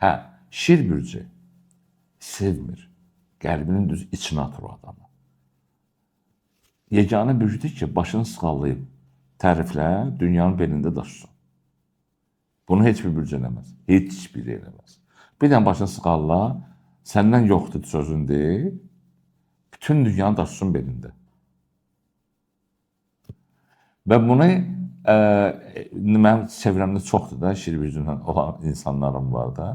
Hə, şir bürcü sevmir. Qəlbinin düz içinə atır o adamı. Yeganə bürcüdür ki, başını sığallayıb təriflə, dünyanın belində daşısın. Bunu heç bir bürcü eləməz. Heç biri eləməz. Bir dənə başını sığalla, səndən yoxdur sözün deyil, bütün dünyanı daşısın belində. Və bunu mənim çevrəmdə çoxdur da, şir bürcündən olan insanlarım var da.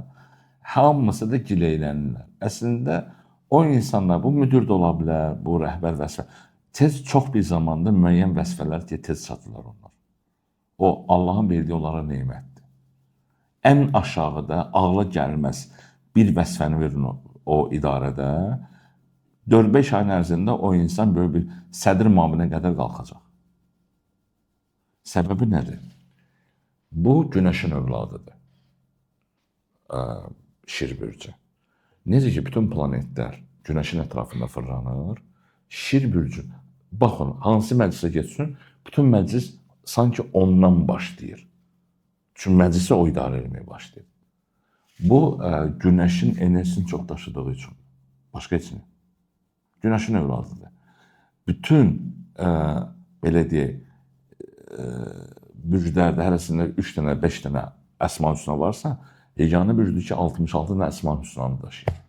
Hamısı da gileylənirlər. Əslində o insanlar, bu müdür də ola bilər, bu rəhbər vəzifə, çox bir zamanda müəyyən vəzifələr deyə tez çatırlar onlar. O, Allahın verdiyi onlara nemətdir. Ən aşağıda ağla gəlməz bir vəzifəni verin o idarədə, 4-5 ayın ərzində o insan böyle bir sədr müavinə qədər qalxacaq. Səbəbi nədir? Bu, günəşin övladıdır. Şir bürcü. Necə ki, bütün planetlər günəşin ətrafında fırlanır, şir bürcü, baxın, hansı məclisə geçsin, bütün məclis sanki ondan başlayır. Çünki məclisi o idarə etməyə başlayır. Bu, günəşin enerjisini çox daşıdığı üçün. Başqa heç nə. Günəşin övladıdır. Bütün, belə deyək, bürclərdə hərəsində 3 dənə, 5 dənə Əsma-ül Hüsna varsa, yeganə bürcüdür ki, 66 dənə Əsma-ül Hüsnanı daşıyır.